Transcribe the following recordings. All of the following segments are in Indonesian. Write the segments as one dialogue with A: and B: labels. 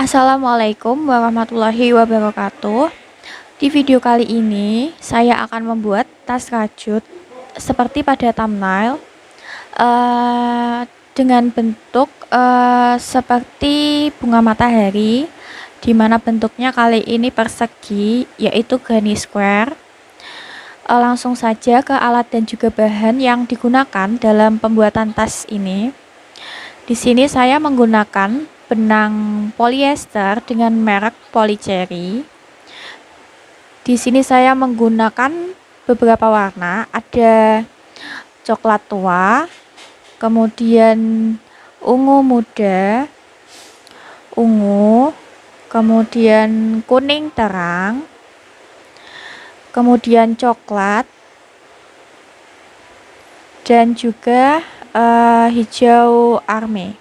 A: Assalamualaikum warahmatullahi wabarakatuh. Di video kali ini saya akan membuat tas rajut seperti pada thumbnail eh, dengan bentuk seperti bunga matahari, di mana bentuknya kali ini persegi, yaitu granny square. Langsung saja ke alat dan juga bahan yang digunakan dalam pembuatan tas ini. Di sini saya menggunakan benang polyester dengan merek Polycherry. Di sini saya menggunakan beberapa warna, ada coklat tua, kemudian ungu muda, ungu, kemudian kuning terang, kemudian coklat, dan juga hijau army.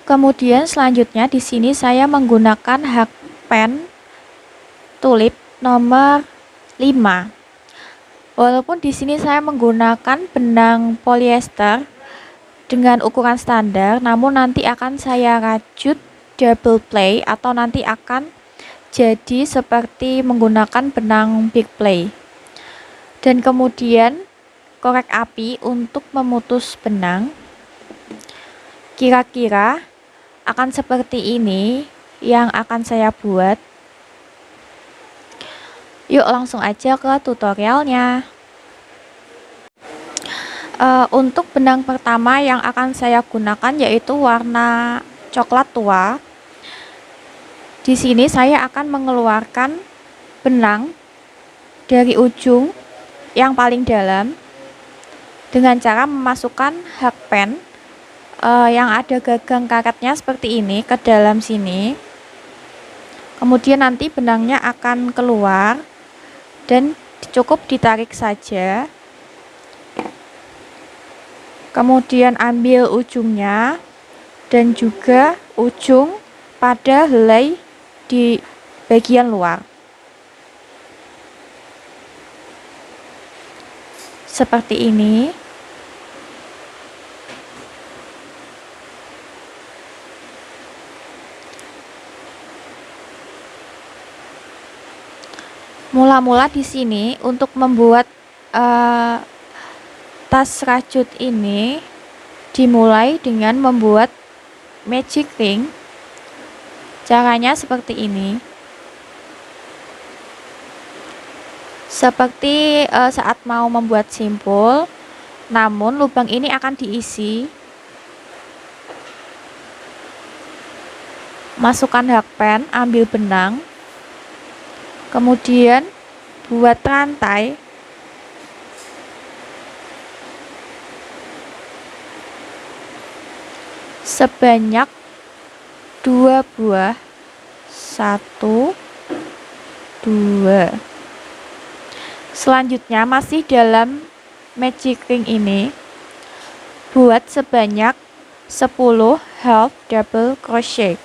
A: Kemudian selanjutnya di sini saya menggunakan hakpen tulip nomor 5. Walaupun di sini saya menggunakan benang polyester dengan ukuran standar, namun nanti akan saya rajut double play atau nanti akan jadi seperti menggunakan benang big play. Dan kemudian korek api untuk memutus benang. Kira-kira akan seperti ini yang akan saya buat. Yuk langsung aja ke tutorialnya. Untuk benang pertama yang akan saya gunakan yaitu warna coklat tua. Di sini saya akan mengeluarkan benang dari ujung yang paling dalam dengan cara memasukkan hakpen yang ada gagang karetnya seperti ini ke dalam sini. Kemudian nanti benangnya akan keluar dan cukup ditarik saja. Kemudian ambil ujungnya dan juga ujung pada helai di bagian luar. Seperti ini. Mula-mula di sini untuk membuat tas rajut ini dimulai dengan membuat magic ring. Caranya seperti ini. Seperti saat mau membuat simpul, namun lubang ini akan diisi. Masukkan hakpen, ambil benang. Kemudian buat rantai sebanyak 2 buah. 1, 2. Selanjutnya masih dalam magic ring ini, buat sebanyak 10 half double crochet.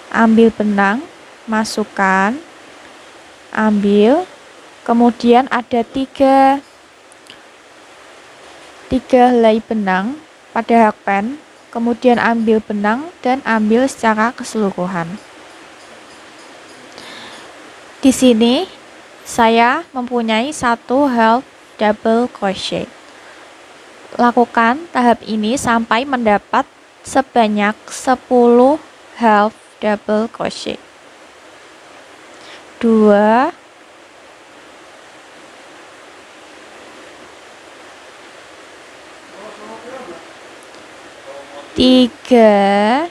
A: Ambil benang, masukkan, ambil, kemudian ada tiga helai benang pada hakpen, kemudian ambil benang dan ambil secara keseluruhan. Di sini saya mempunyai 1 half double crochet. Lakukan tahap ini sampai mendapat sebanyak 10 half double crochet. 2, 3, 4.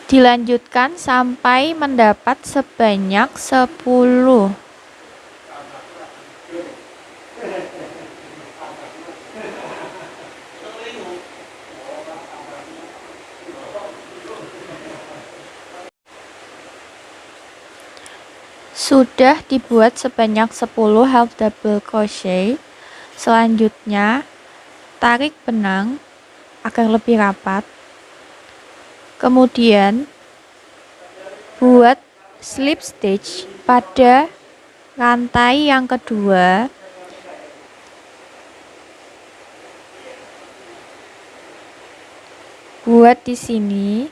A: Dilanjutkan sampai mendapat sebanyak 10. Sudah dibuat sebanyak 10 half double crochet. Selanjutnya tarik benang agar lebih rapat. Kemudian Buat slip stitch pada rantai yang kedua. Buat di sini.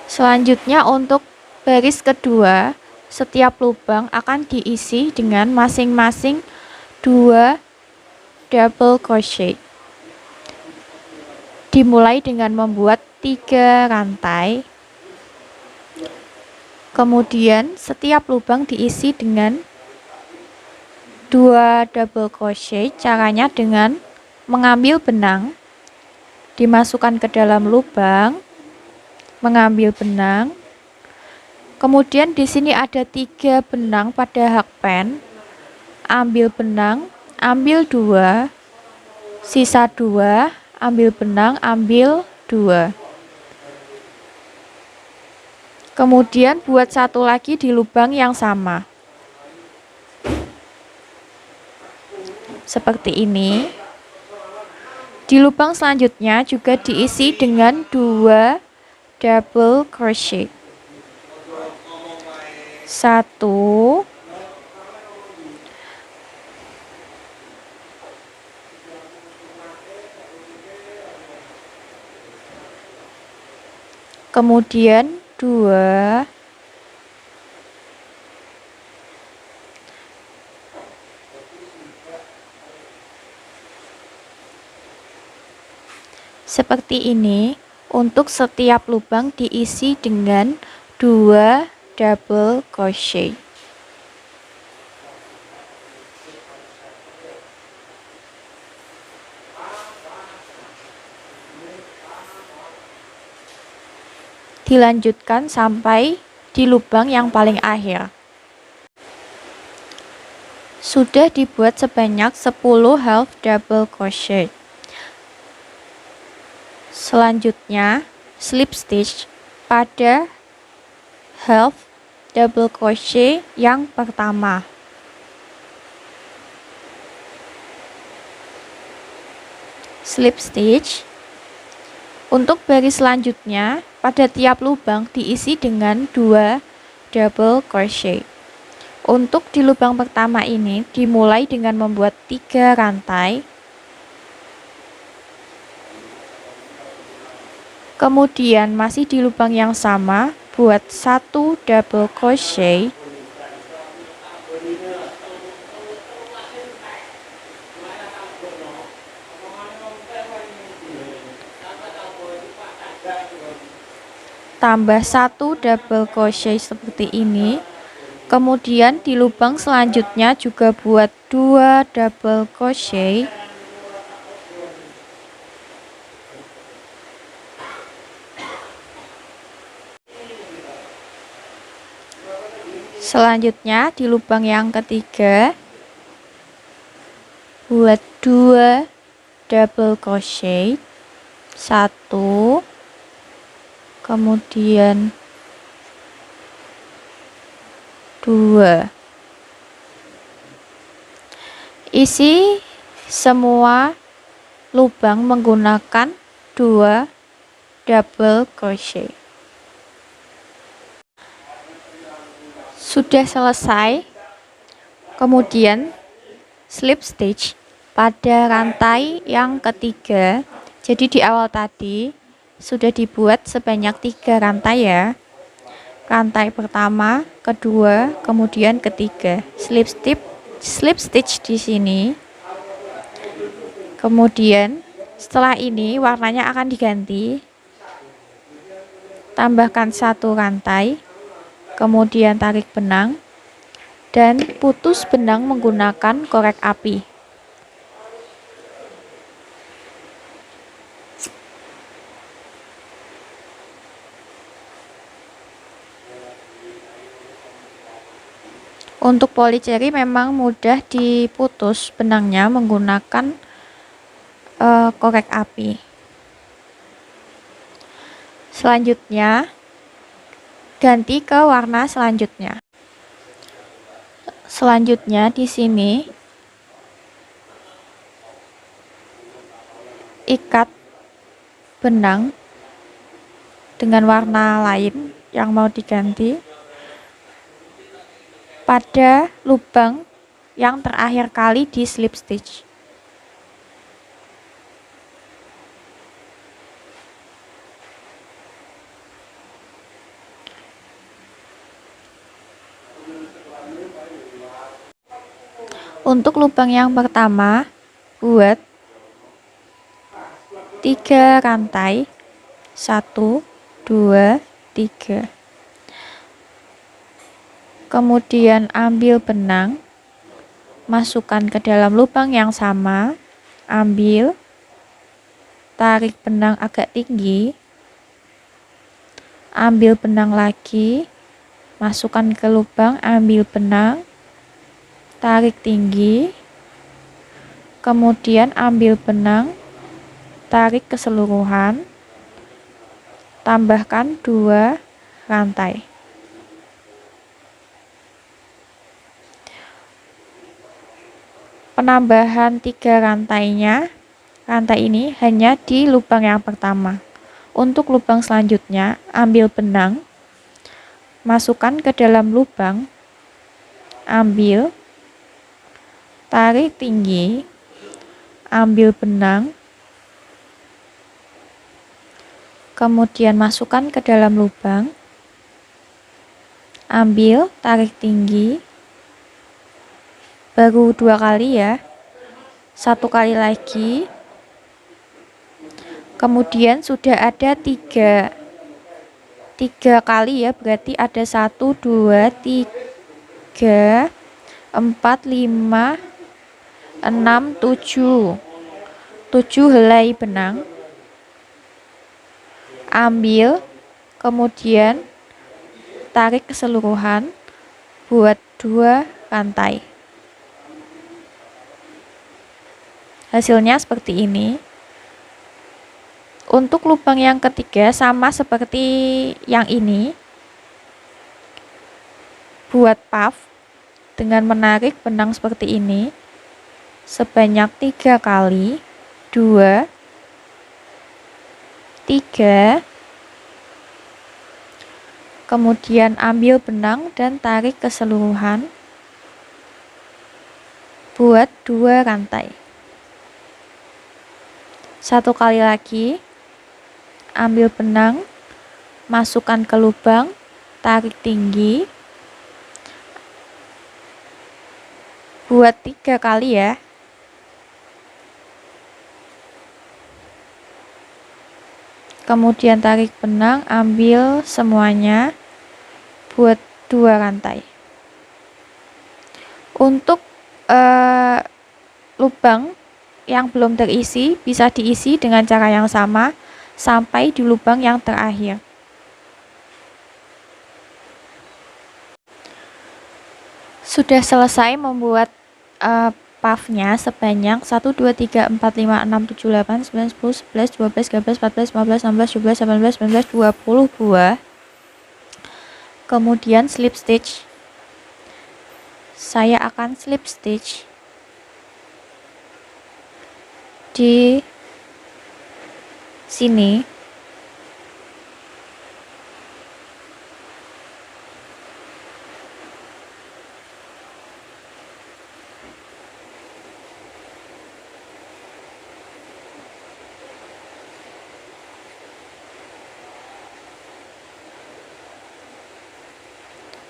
A: Selanjutnya untuk baris kedua, setiap lubang akan diisi dengan masing-masing 2 double crochet. Dimulai dengan membuat 3 rantai. Kemudian setiap lubang diisi dengan 2 double crochet. Caranya dengan mengambil benang, dimasukkan ke dalam lubang, mengambil benang. Kemudian di sini ada 3 benang pada hakpen. Ambil benang, ambil 2, sisa 2, ambil benang, ambil 2. Kemudian buat satu lagi di lubang yang sama. Seperti ini. Di lubang selanjutnya juga diisi dengan 2 double crochet. 1, kemudian 2, seperti ini. Untuk setiap lubang diisi dengan 2 double crochet. Dilanjutkan sampai di lubang yang paling akhir. Sudah dibuat sebanyak 10 half double crochet. Selanjutnya slip stitch pada half double crochet yang pertama. Slip stitch. Untuk baris selanjutnya, pada tiap lubang diisi dengan 2 double crochet. Untuk di lubang pertama ini dimulai dengan membuat 3 rantai. Kemudian masih di lubang yang sama, buat 1 double crochet. Tambah 1 double crochet seperti ini. Kemudian di lubang selanjutnya juga buat 2 double crochet. Selanjutnya di lubang yang ketiga buat 2 double crochet, 1, kemudian 2. Isi semua lubang menggunakan 2 double crochet. Sudah selesai. Kemudian slip stitch pada rantai yang ketiga. Jadi di awal tadi sudah dibuat sebanyak 3 rantai ya. Rantai pertama, kedua, kemudian ketiga. Slip stitch di sini. Kemudian setelah ini warnanya akan diganti. Tambahkan 1 rantai. Kemudian tarik benang dan putus benang menggunakan korek api. Untuk polycherry memang mudah diputus benangnya menggunakan korek api. Selanjutnya ganti ke warna selanjutnya. Selanjutnya di sini ikat benang dengan warna lain yang mau diganti pada lubang yang terakhir kali di slip stitch. Untuk lubang yang pertama, buat 3 rantai, 1, 2, 3. Kemudian ambil benang, masukkan ke dalam lubang yang sama, ambil, tarik benang agak tinggi, ambil benang lagi, masukkan ke lubang, ambil benang, tarik tinggi, kemudian ambil benang, tarik keseluruhan, tambahkan 2 rantai. Penambahan 3 rantai ini hanya di lubang yang pertama. Untuk lubang selanjutnya, ambil benang, masukkan ke dalam lubang, ambil, tarik tinggi, ambil benang, kemudian masukkan ke dalam lubang, ambil, tarik tinggi, baru 2 kali ya, 1 kali lagi, kemudian sudah ada 3 kali ya, berarti ada 1, 2, 3, 4, 5, 6, 7 helai benang, ambil, kemudian tarik keseluruhan, buat 2 rantai. Hasilnya seperti ini. Untuk lubang yang ketiga sama seperti yang ini, buat puff dengan menarik benang seperti ini sebanyak 3 kali, 2, 3, kemudian ambil benang dan tarik keseluruhan, buat 2 rantai. 1 kali lagi, ambil benang, masukkan ke lubang, tarik tinggi, buat 3 kali ya. Kemudian tarik benang, ambil semuanya, buat 2 rantai. Untuk lubang yang belum terisi bisa diisi dengan cara yang sama sampai di lubang yang terakhir. Sudah selesai membuat puffnya sebanyak 1, 2, 3, 4, 5, 6, 7, 8, 9, 10, 11, 12, 13, 14, 15, 16, 17, 18, 19, 20 buah. Kemudian slip stitch. Saya akan slip stitch di sini.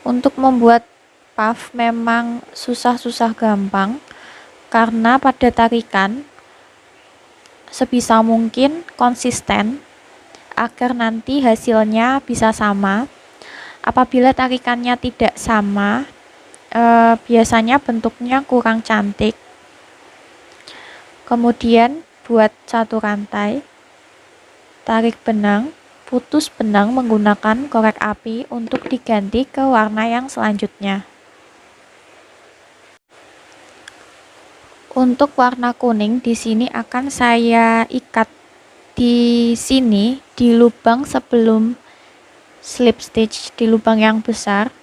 A: Untuk membuat puff memang susah-susah gampang karena pada tarikan sebisa mungkin konsisten agar nanti hasilnya bisa sama. Apabila tarikannya tidak sama, biasanya bentuknya kurang cantik. Kemudian buat 1 rantai, tarik benang, putus benang menggunakan korek api untuk diganti ke warna yang selanjutnya. Untuk warna kuning di sini akan saya ikat di sini di lubang sebelum slip stitch, di lubang yang besar.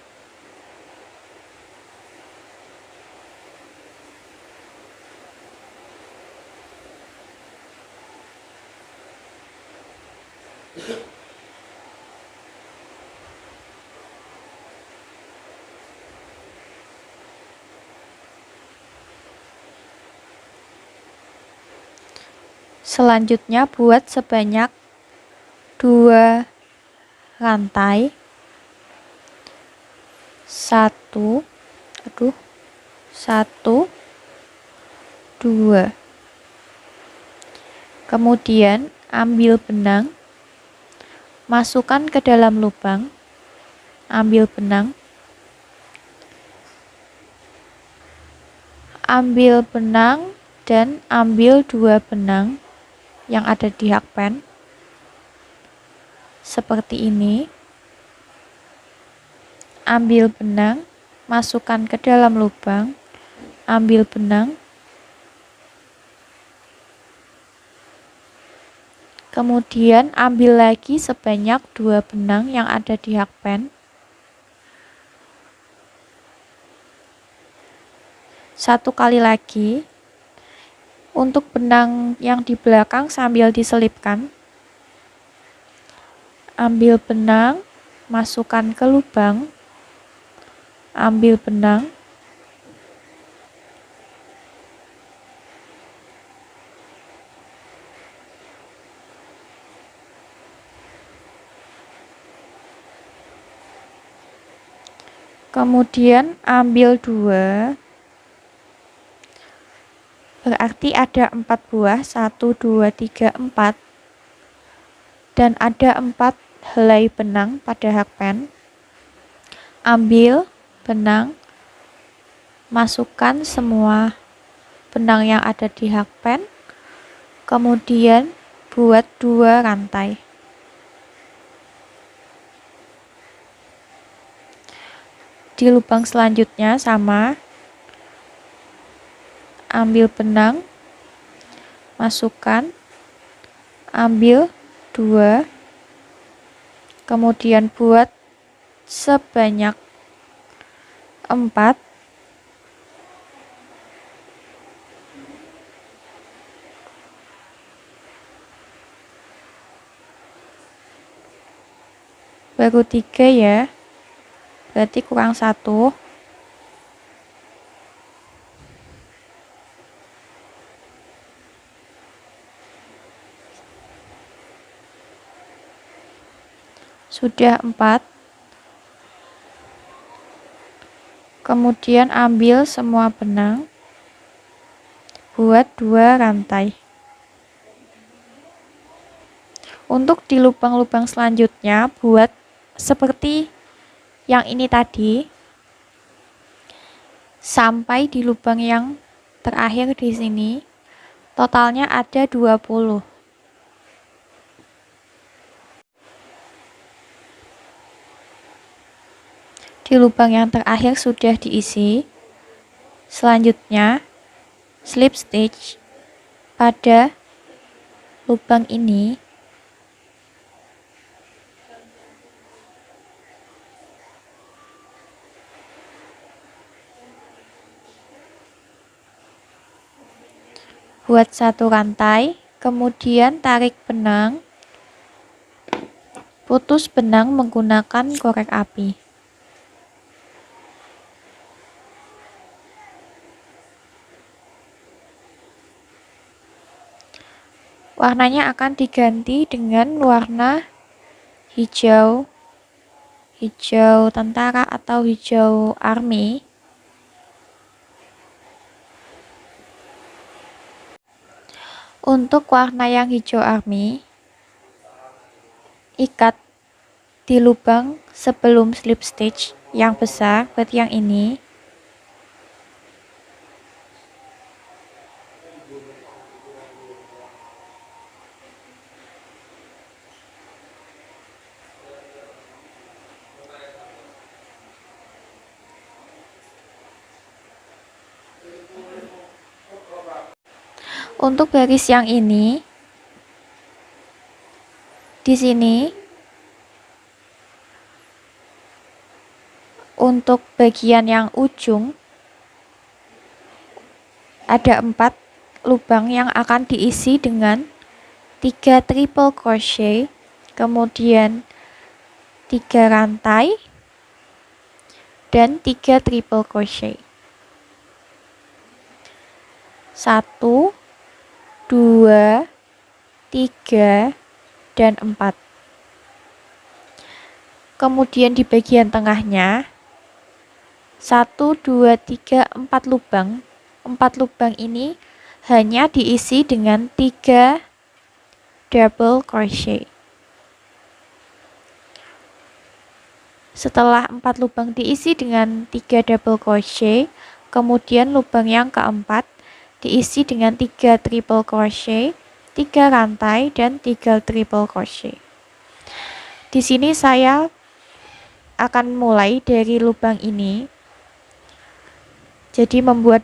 A: Selanjutnya buat sebanyak 2 rantai. 1 2. Kemudian ambil benang, masukkan ke dalam lubang. Ambil benang, dan ambil 2 benang yang ada di hakpen seperti ini. Ambil benang, masukkan ke dalam lubang, ambil benang, kemudian ambil lagi sebanyak 2 benang yang ada di hakpen. 1 kali lagi. Untuk benang yang di belakang sambil diselipkan. Ambil benang, masukkan ke lubang, ambil benang, kemudian ambil 2, berarti ada 4 buah, 1, 2, 3, 4, dan ada 4 helai benang pada hakpen. Ambil benang, masukkan semua benang yang ada di hakpen, kemudian buat 2 rantai. Di lubang selanjutnya sama. Ambil benang, masukkan, ambil 2, kemudian buat sebanyak 4, baru 3 ya, berarti kurang 1. Sudah 4. Kemudian ambil semua benang, buat 2 rantai. Untuk di lubang-lubang selanjutnya buat seperti yang ini tadi, sampai di lubang yang terakhir di sini. Totalnya ada 20. Di lubang yang terakhir sudah diisi. Selanjutnya slip stitch pada lubang ini. Buat 1 rantai, kemudian tarik benang, putus benang menggunakan korek api. Warnanya akan diganti dengan warna hijau tentara atau hijau army. Untuk warna yang hijau army, ikat di lubang sebelum slip stitch yang besar, berarti yang ini. Untuk garis yang ini, di sini, untuk bagian yang ujung, ada 4 lubang yang akan diisi dengan 3 triple crochet kemudian 3 rantai, dan 3 triple crochet. 1, 2, 3, dan 4. Kemudian di bagian tengahnya 1, 2, 3, 4 lubang. 4 lubang ini hanya diisi dengan 3 double crochet. Setelah 4 lubang diisi dengan 3 double crochet, kemudian lubang yang keempat diisi dengan 3 triple crochet, 3 rantai, dan 3 triple crochet. Di sini saya akan mulai dari lubang ini. Jadi membuat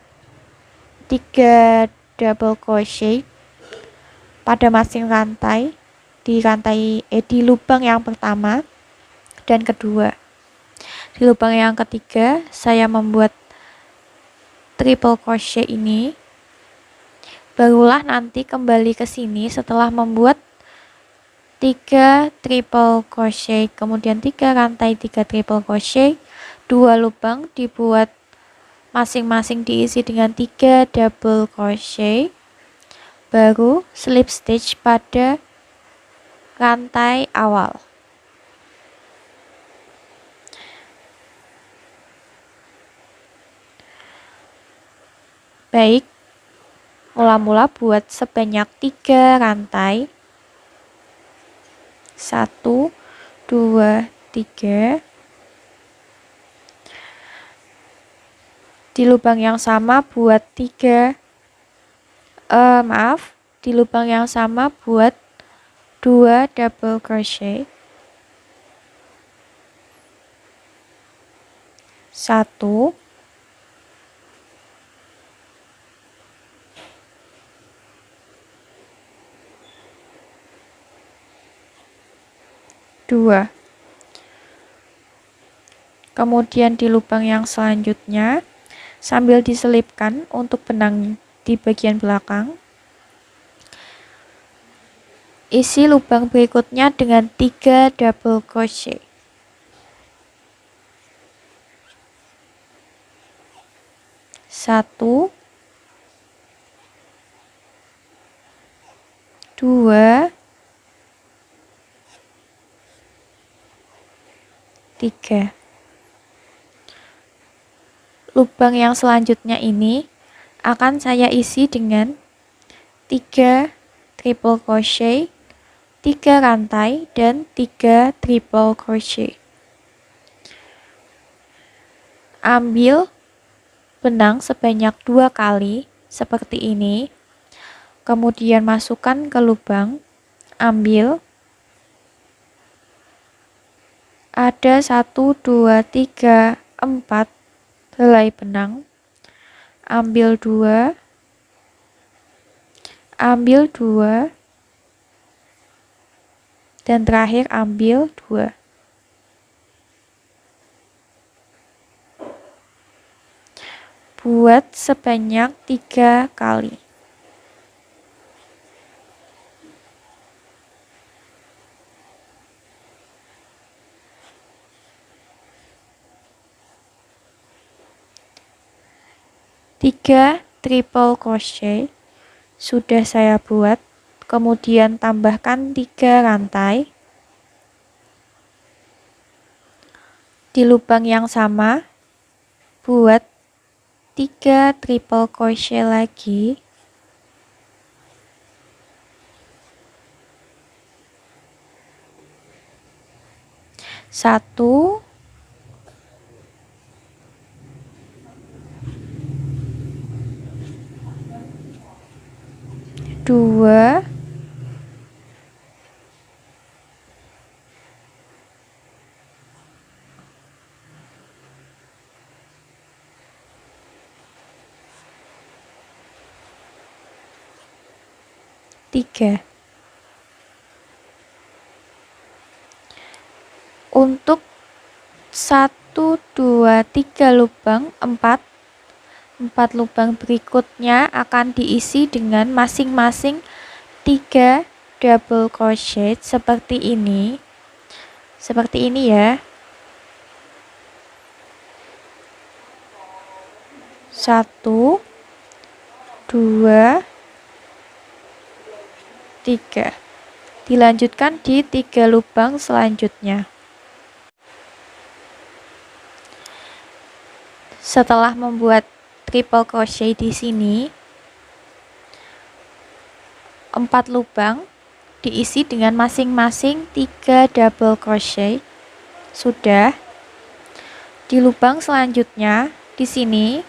A: 3 double crochet pada masing rantai di lubang yang pertama dan kedua. Di lubang yang ketiga saya membuat triple crochet ini. Barulah nanti kembali ke sini setelah membuat 3 triple crochet, kemudian 3 rantai, 3 triple crochet, 2 lubang dibuat masing-masing diisi dengan 3 double crochet, baru slip stitch pada rantai awal. Baik, mula-mula buat sebanyak 3 rantai. 1, 2, 3. Di lubang yang sama buat 3 di lubang yang sama buat 2 double crochet. 1, 2. Kemudian di lubang yang selanjutnya sambil diselipkan untuk benang di bagian belakang, isi lubang berikutnya dengan 3 double crochet. 1, 2, 3. Lubang yang selanjutnya ini akan saya isi dengan 3 triple crochet, 3 rantai, dan 3 triple crochet. Ambil benang sebanyak 2 kali seperti ini, kemudian masukkan ke lubang, ambil. Ada 1, 2, 3, 4 helai benang, ambil 2, ambil 2, dan terakhir ambil 2. Buat sebanyak 3 kali. Tiga triple crochet sudah saya buat, kemudian tambahkan 3 rantai. Di lubang yang sama buat 3 triple crochet lagi. 1, 2, 3. Untuk 1, 2, 3 lubang, 4 lubang berikutnya akan diisi dengan masing-masing 3 double crochet seperti ini ya. 1 2 3. Dilanjutkan di 3 lubang selanjutnya. Setelah membuat triple crochet di sini, 4 lubang diisi dengan masing-masing 3 double crochet. Sudah. Di lubang selanjutnya di sini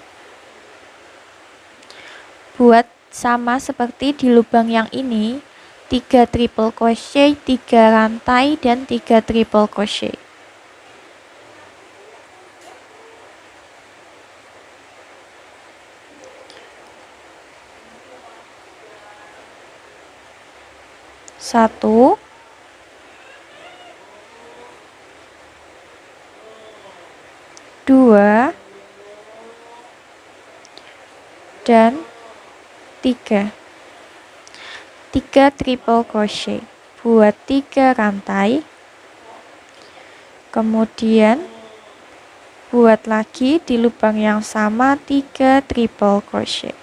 A: buat sama seperti di lubang yang ini, 3 triple crochet, 3 rantai dan 3 triple crochet. Satu, dua, dan 3 triple crochet, buat 3 rantai, kemudian buat lagi di lubang yang sama 3 triple crochet.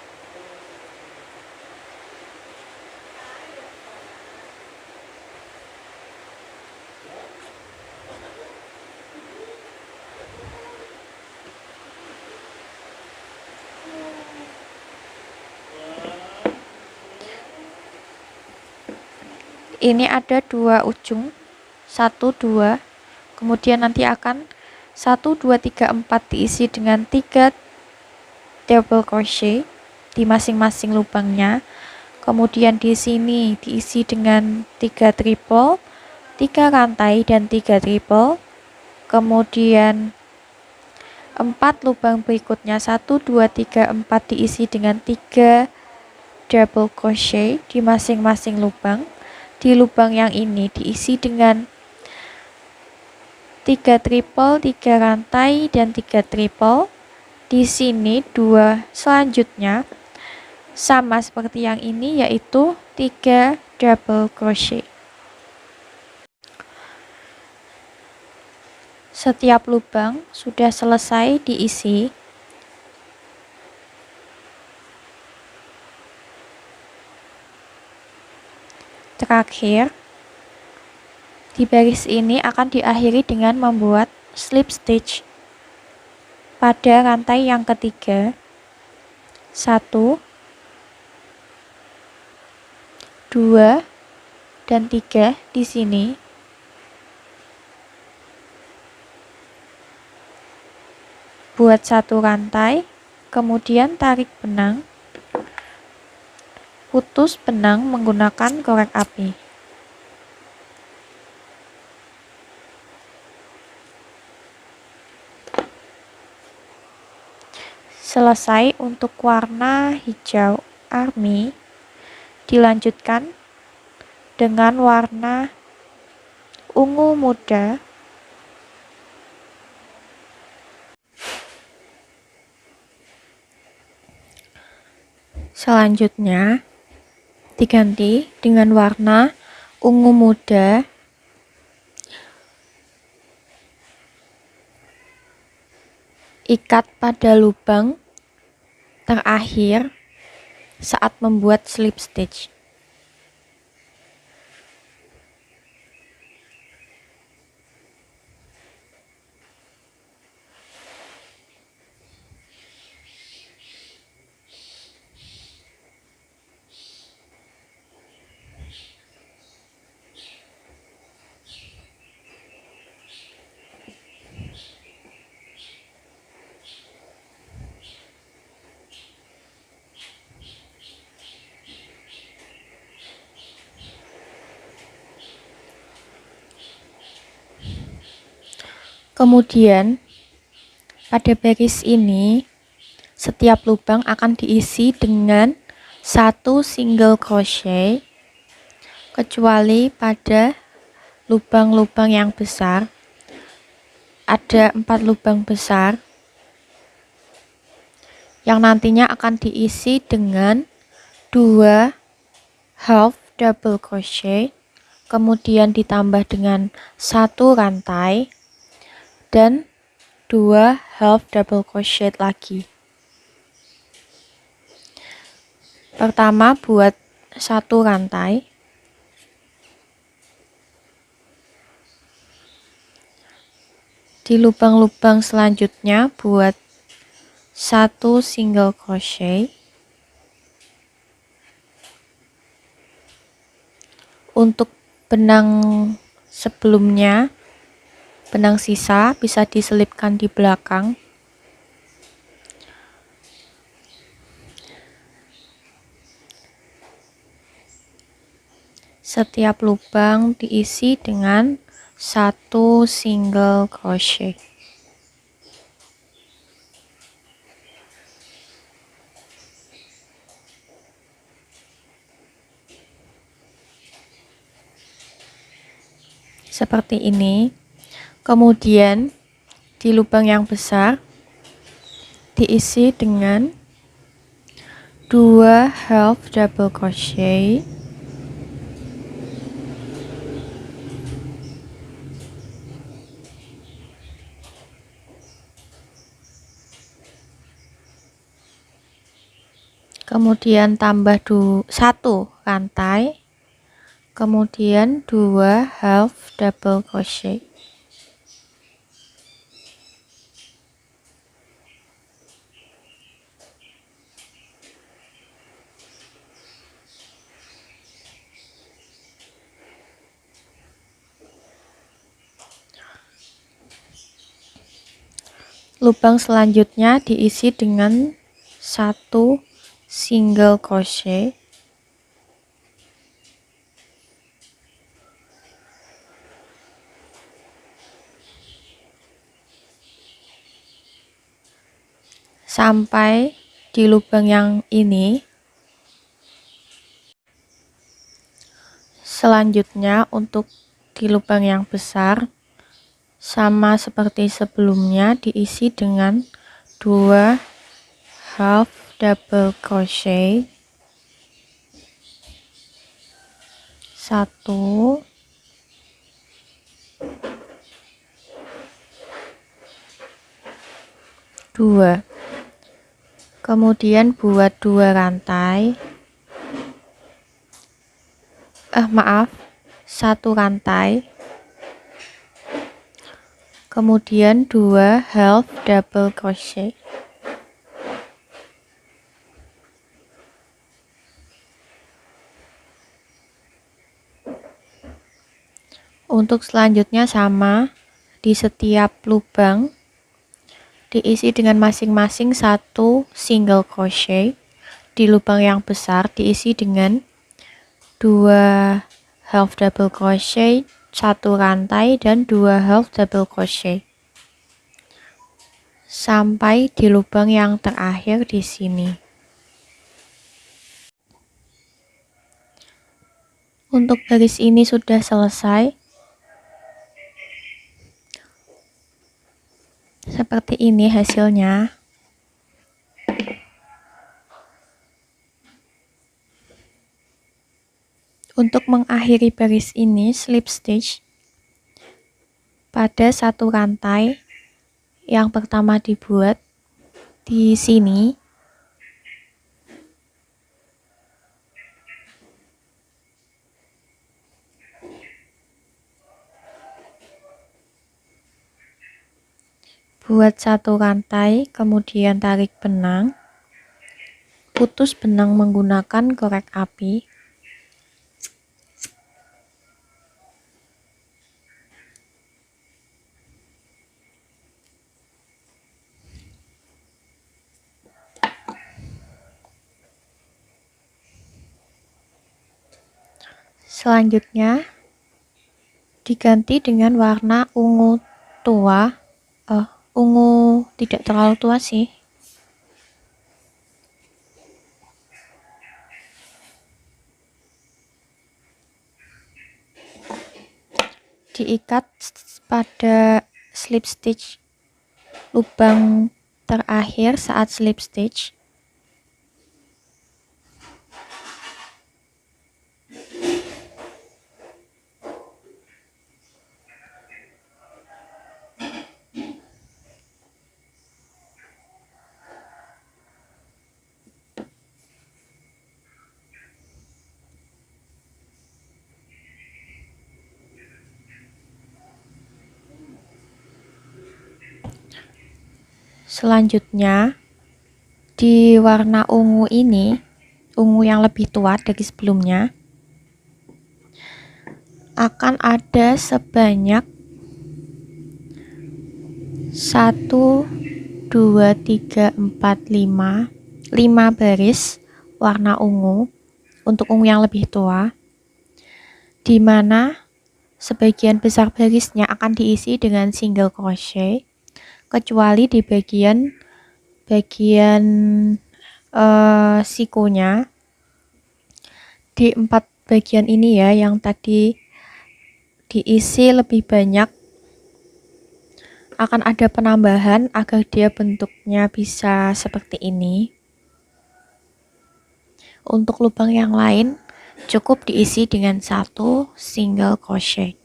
A: Ini ada 2 ujung, 1, 2, kemudian nanti akan 1, 2, 3, 4 diisi dengan 3 double crochet di masing-masing lubangnya. Kemudian di sini diisi dengan 3 triple, 3 rantai dan 3 triple. Kemudian 4 lubang berikutnya 1, 2, 3, 4 diisi dengan 3 double crochet di masing-masing lubang. Di lubang yang ini diisi dengan 3 triple, 3 rantai dan 3 triple. Di sini 2 selanjutnya sama seperti yang ini, yaitu 3 double crochet. Setiap lubang sudah selesai diisi. Terakhir, di baris ini akan diakhiri dengan membuat slip stitch pada rantai yang ketiga. 1, 2, dan 3 di sini. Buat 1 rantai, kemudian tarik benang. Putus benang menggunakan korek api. Selesai untuk warna hijau army. Dilanjutkan dengan warna ungu muda. Selanjutnya diganti dengan warna ungu muda. Ikat pada lubang terakhir saat membuat slip stitch. Kemudian pada baris ini setiap lubang akan diisi dengan 1 single crochet, kecuali pada lubang-lubang yang besar. Ada 4 lubang besar yang nantinya akan diisi dengan 2 half double crochet, kemudian ditambah dengan 1 rantai dan 2 half double crochet lagi. Pertama buat 1 rantai, di lubang-lubang selanjutnya buat 1 single crochet. Untuk benang sebelumnya, benang sisa bisa diselipkan di belakang. Setiap lubang diisi dengan 1 single crochet. Seperti ini. Kemudian di lubang yang besar diisi dengan 2 half double crochet, kemudian tambah 1 rantai, kemudian 2 half double crochet. Lubang selanjutnya diisi dengan 1 single crochet, sampai di lubang yang ini. Selanjutnya untuk di lubang yang besar sama seperti sebelumnya, diisi dengan 2 half double crochet, 1, 2, kemudian buat 2 rantai, 1 rantai, kemudian 2 half double crochet. Untuk selanjutnya sama, di setiap lubang diisi dengan masing-masing 1 single crochet. Di lubang yang besar diisi dengan 2 half double crochet, 1 rantai dan 2 half double crochet. Sampai di lubang yang terakhir di sini. Untuk garis ini sudah selesai. Seperti ini hasilnya. Untuk mengakhiri baris ini, slip stitch pada 1 rantai yang pertama dibuat di sini. Buat 1 rantai, kemudian tarik benang, putus benang menggunakan korek api. Selanjutnya diganti dengan warna ungu tua, ungu tidak terlalu tua sih. Diikat pada slip stitch lubang terakhir saat slip stitch. Selanjutnya di warna ungu ini, ungu yang lebih tua dari sebelumnya, akan ada sebanyak 1, 2, 3, 4, 5 baris warna ungu untuk ungu yang lebih tua, di mana sebagian besar barisnya akan diisi dengan single crochet, kecuali di bagian sikunya. Di 4 bagian ini ya, yang tadi diisi lebih banyak, akan ada penambahan agar dia bentuknya bisa seperti ini. Untuk lubang yang lain cukup diisi dengan 1 single crochet.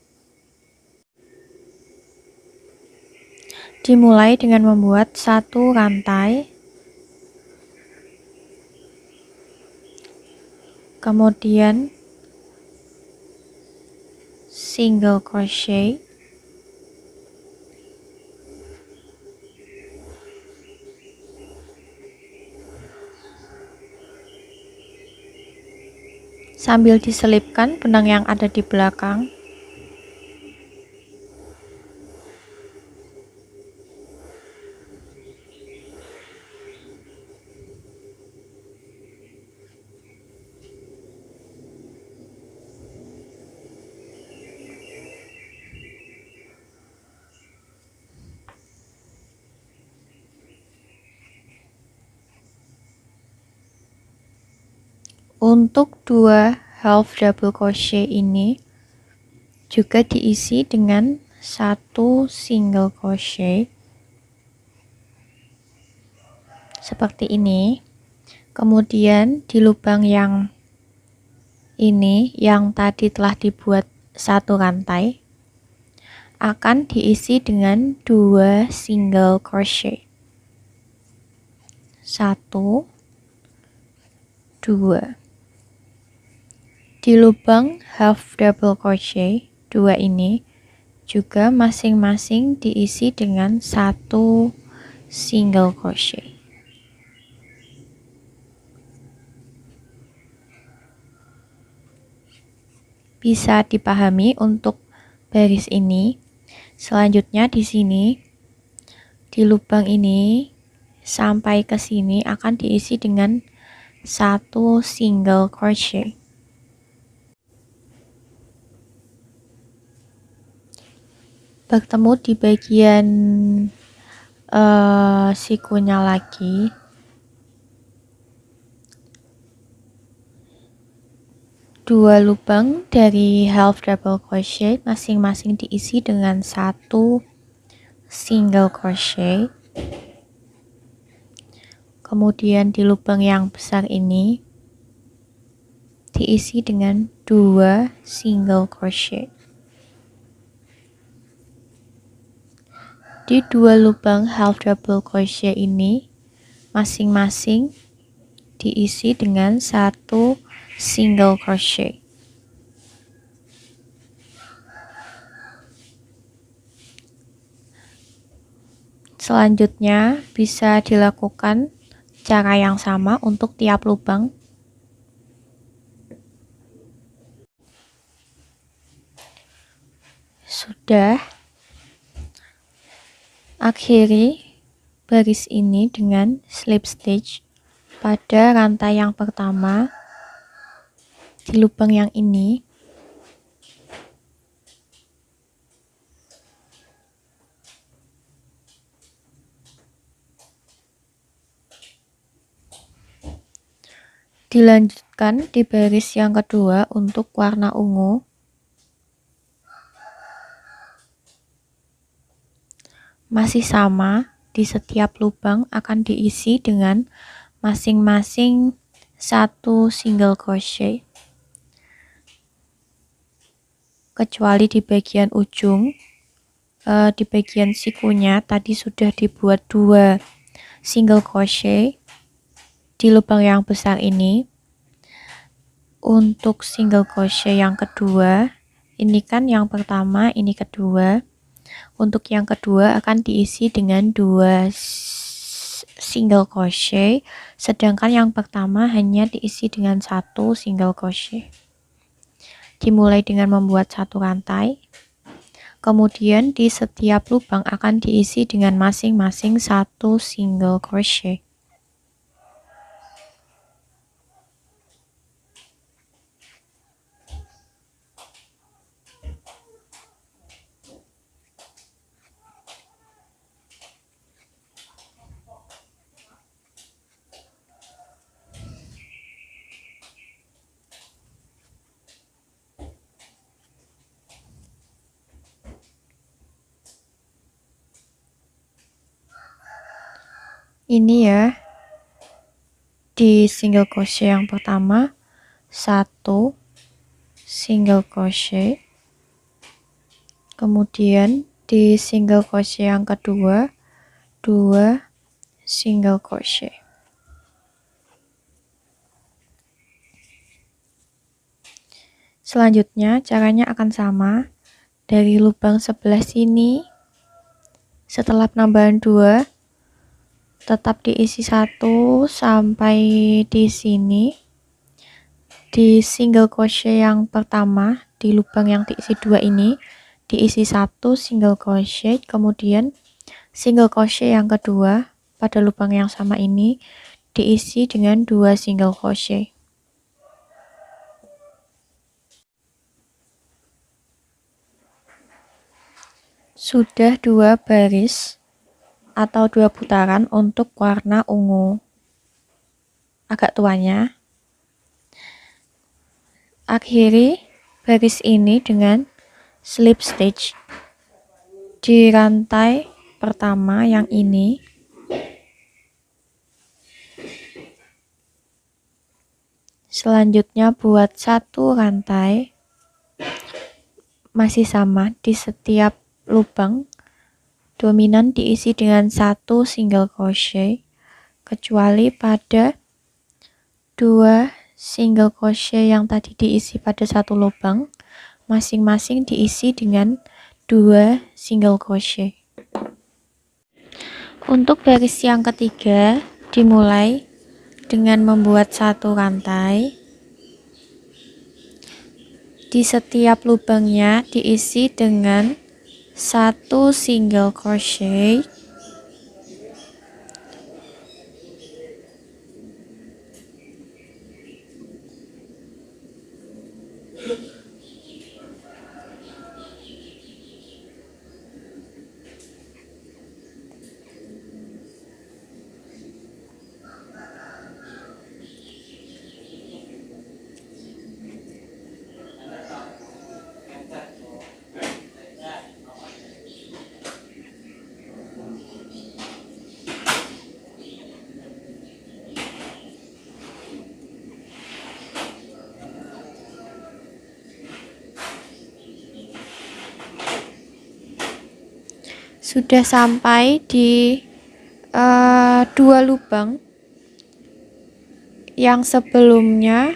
A: Dimulai dengan membuat 1 rantai, kemudian single crochet, sambil diselipkan benang yang ada di belakang. Untuk 2 half double crochet ini juga diisi dengan 1 single crochet seperti ini. Kemudian di lubang yang ini, yang tadi telah dibuat 1 rantai, akan diisi dengan 2 single crochet. 1, 2. Di lubang half double crochet 2 ini juga masing-masing diisi dengan 1 single crochet. Bisa dipahami untuk baris ini. Selanjutnya di sini, di lubang ini sampai ke sini akan diisi dengan 1 single crochet. Bertemu di bagian sikunya lagi. Dua lubang dari half double crochet masing-masing diisi dengan 1 single crochet. Kemudian di lubang yang besar ini diisi dengan 2 single crochet. Di 2 lubang half double crochet ini masing-masing diisi dengan 1 single crochet. Selanjutnya bisa dilakukan cara yang sama untuk tiap lubang. Sudah. Akhiri baris ini dengan slip stitch pada rantai yang pertama di lubang yang ini. Dilanjutkan di baris yang kedua untuk warna ungu. Masih sama, di setiap lubang akan diisi dengan masing-masing 1 single crochet. Kecuali di bagian ujung, di bagian sikunya tadi sudah dibuat 2 single crochet di lubang yang besar ini. Untuk single crochet yang kedua, ini kan yang pertama, ini kedua. Untuk yang kedua akan diisi dengan 2 single crochet, sedangkan yang pertama hanya diisi dengan 1 single crochet. Dimulai dengan membuat 1 rantai, kemudian di setiap lubang akan diisi dengan masing-masing 1 single crochet. Ini ya, di single crochet yang pertama 1 single crochet, kemudian di single crochet yang kedua 2 single crochet. Selanjutnya caranya akan sama. Dari lubang sebelah sini, setelah penambahan 2 tetap diisi 1 sampai di sini. Di single crochet yang pertama, di lubang yang diisi 2 ini diisi 1 single crochet, kemudian single crochet yang kedua pada lubang yang sama ini diisi dengan 2 single crochet. Sudah 2 baris atau 2 putaran untuk warna ungu agak tuanya. Akhiri baris ini dengan slip stitch di rantai pertama yang ini. Selanjutnya buat 1 rantai, masih sama di setiap lubang dominan diisi dengan 1 single crochet, kecuali pada 2 single crochet yang tadi diisi pada 1 lubang, masing-masing diisi dengan 2 single crochet. Untuk baris yang ketiga dimulai dengan membuat 1 rantai. Di setiap lubangnya diisi dengan 1 single crochet, sudah sampai di 2 lubang yang sebelumnya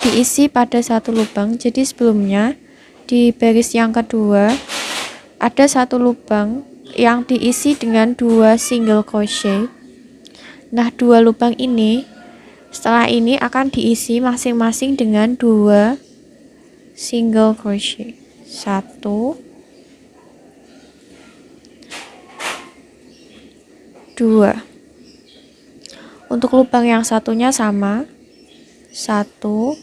A: diisi pada 1 lubang. Jadi sebelumnya di baris yang kedua ada 1 lubang yang diisi dengan 2 single crochet. Nah, 2 lubang ini setelah ini akan diisi masing-masing dengan 2 single crochet. 1 2. Untuk lubang yang satunya sama, 1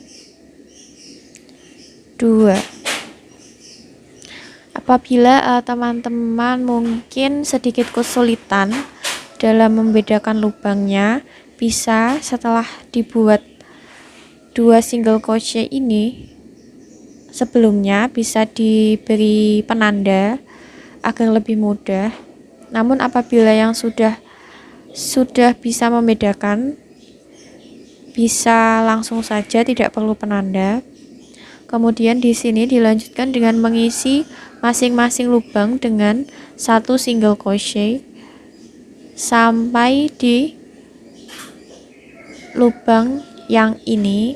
A: 2. Apabila teman-teman mungkin sedikit kesulitan dalam membedakan lubangnya, bisa setelah dibuat 2 single crochet ini sebelumnya bisa diberi penanda agar lebih mudah. Namun apabila yang sudah bisa membedakan, bisa langsung saja, tidak perlu penanda. Kemudian di sini dilanjutkan dengan mengisi masing-masing lubang dengan 1 single crochet sampai di lubang yang ini.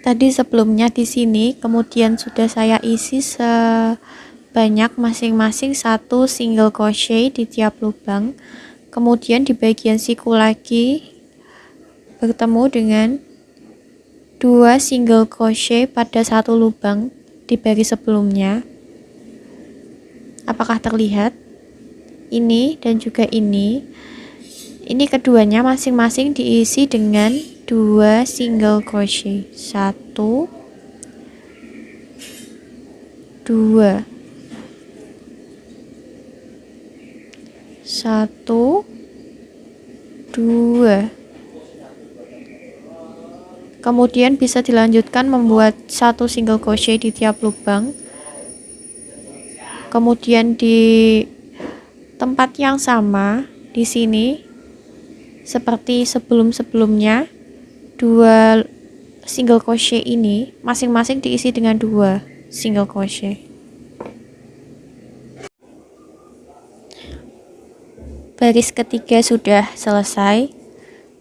A: Tadi sebelumnya di sini, kemudian sudah saya isi banyak masing-masing 1 single crochet di tiap lubang. Kemudian di bagian siku lagi bertemu dengan 2 single crochet pada 1 lubang di baris sebelumnya. Apakah terlihat? Ini dan juga ini. Ini keduanya masing-masing diisi dengan 2 single crochet. 1, 2, 1, 2. Kemudian bisa dilanjutkan membuat 1 single crochet di tiap lubang. Kemudian di tempat yang sama di sini seperti sebelum-sebelumnya, 2 single crochet ini masing-masing diisi dengan 2 single crochet. Baris ketiga sudah selesai.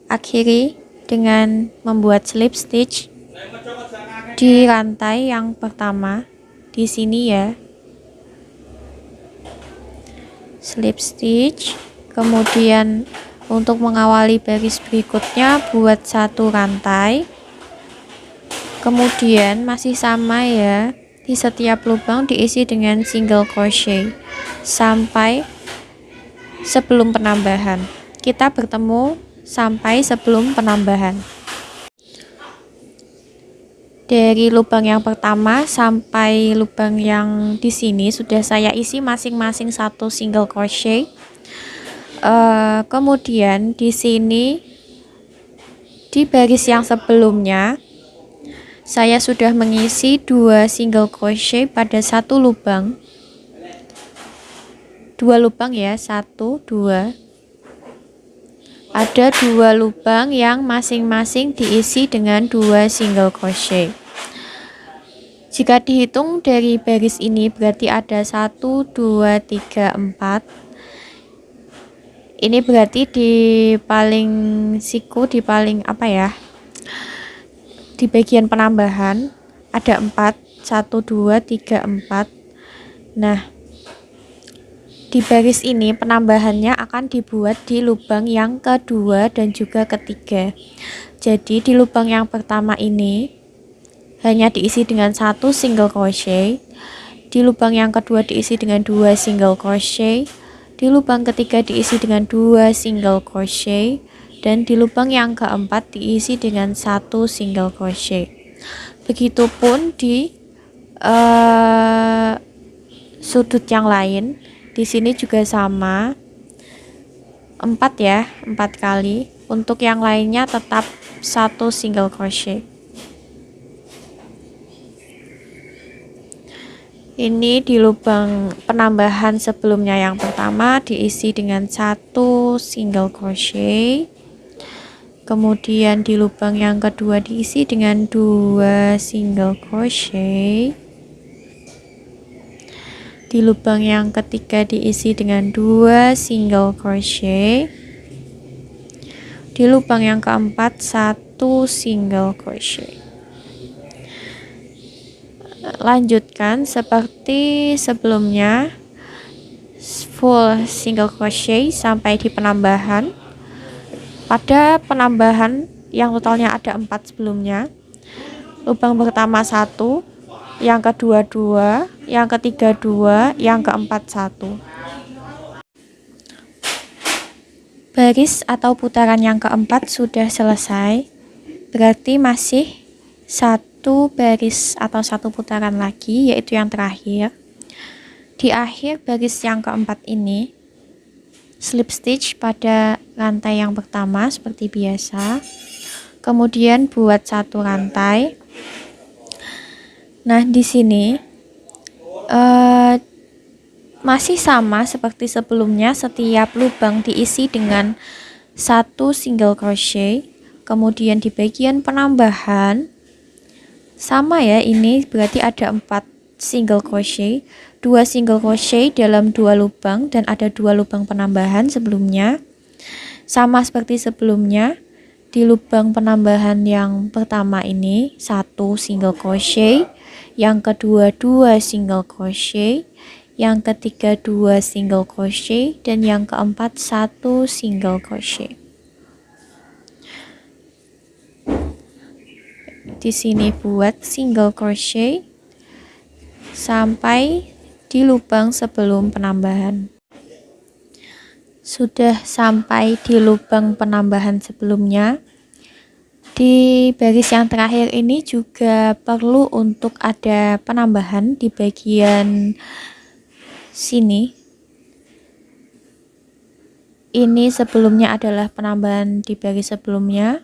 A: Akhiri dengan membuat slip stitch di rantai yang pertama di sini ya. Slip stitch. Kemudian untuk mengawali baris berikutnya buat 1 rantai. Kemudian masih sama ya. Di setiap lubang diisi dengan single crochet sampai sebelum penambahan. Kita bertemu sampai sebelum penambahan. Dari lubang yang pertama sampai lubang yang di sini sudah saya isi masing-masing 1 single crochet. Kemudian di sini di baris yang sebelumnya saya sudah mengisi 2 single crochet pada 1 lubang. 2 lubang ya, 1, 2. Ada 2 lubang yang masing-masing diisi dengan 2 single crochet. Jika dihitung dari baris ini berarti ada 1, 2, 3, 4. Ini berarti di paling siku, di paling apa ya, di bagian penambahan ada 4, 1, 2, 3, 4. Nah, di baris ini penambahannya akan dibuat di lubang yang kedua dan juga ketiga. Jadi di lubang yang pertama ini hanya diisi dengan 1 single crochet. Di lubang yang kedua diisi dengan 2 single crochet. Di lubang ketiga diisi dengan 2 single crochet. Dan di lubang yang keempat diisi dengan 1 single crochet. Begitupun di sudut yang lain. Di sini juga sama, 4 ya, 4 kali. Untuk yang lainnya tetap 1 single crochet. Ini di lubang penambahan sebelumnya yang pertama diisi dengan 1 single crochet. Kemudian di lubang yang kedua diisi dengan 2 single crochet. Di lubang yang ketiga diisi dengan 2 single crochet. Di lubang yang keempat 1 single crochet. Lanjutkan seperti sebelumnya, full single crochet sampai di penambahan. Pada penambahan yang totalnya ada 4 sebelumnya, lubang pertama 1, yang kedua 2, yang ketiga 2, yang keempat 1. Baris atau putaran yang keempat sudah selesai. Berarti masih 1 baris atau 1 putaran lagi, yaitu yang terakhir. Di akhir baris yang keempat ini, slip stitch pada rantai yang pertama seperti biasa. Kemudian buat 1 rantai. Nah, di sini masih sama seperti sebelumnya, setiap lubang diisi dengan 1 single crochet. Kemudian di bagian penambahan sama ya, ini berarti ada 4 single crochet, 2 single crochet dalam 2 lubang dan ada 2 lubang penambahan sebelumnya. Sama seperti sebelumnya, di lubang penambahan yang pertama ini 1 single crochet, yang kedua 2 single crochet, yang ketiga 2 single crochet, dan yang keempat 1 single crochet. Di sini buat single crochet sampai di lubang sebelum penambahan. Sudah sampai di lubang penambahan sebelumnya, di baris yang terakhir ini juga perlu untuk ada penambahan di bagian sini. Ini sebelumnya adalah penambahan di baris sebelumnya.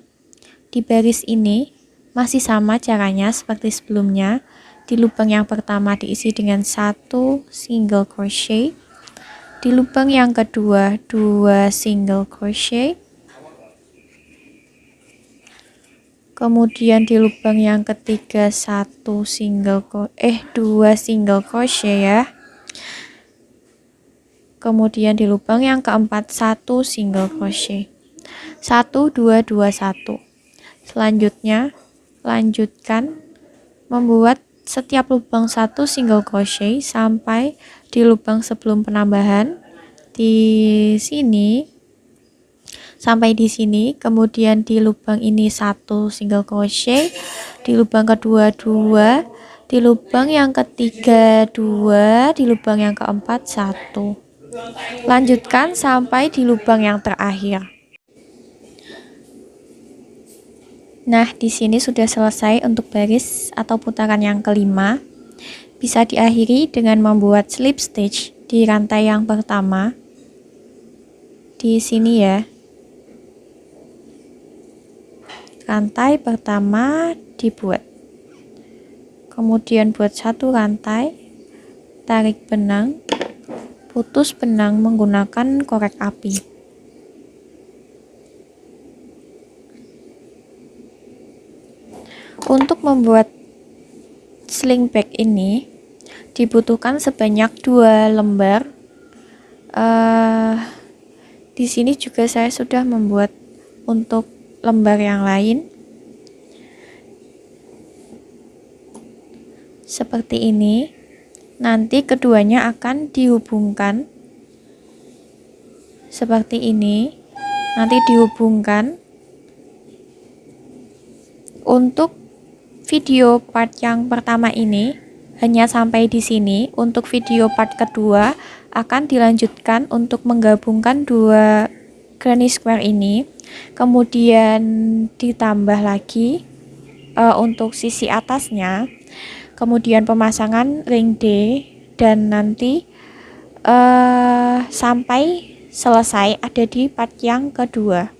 A: Di baris ini masih sama caranya seperti sebelumnya. Di lubang yang pertama diisi dengan 1 single crochet. Di lubang yang kedua 2 single crochet. Kemudian di lubang yang ketiga 2 single crochet ya. Kemudian di lubang yang keempat 1 single crochet. 1 2 2 1. Selanjutnya lanjutkan membuat setiap lubang 1 single crochet sampai di lubang sebelum penambahan di sini sampai di sini. Kemudian di lubang ini 1 single crochet, di lubang kedua 2, di lubang yang ketiga 2, di lubang yang keempat 1. Lanjutkan sampai di lubang yang terakhir. Nah, di sini sudah selesai untuk baris atau putaran yang kelima. Bisa diakhiri dengan membuat slip stitch di rantai yang pertama. Di sini ya. Rantai pertama dibuat. Kemudian buat 1 rantai, tarik benang, putus benang menggunakan korek api. Untuk membuat sling bag ini dibutuhkan sebanyak 2 lembar. Di sini juga saya sudah membuat untuk lembar yang lain. Seperti ini. Nanti keduanya akan dihubungkan. Seperti ini. Nanti dihubungkan. Untuk video part yang pertama ini hanya sampai di sini. Untuk video part kedua akan dilanjutkan untuk menggabungkan 2 granny square ini. Kemudian ditambah lagi untuk sisi atasnya. Kemudian pemasangan ring D, dan nanti sampai selesai ada di part yang kedua.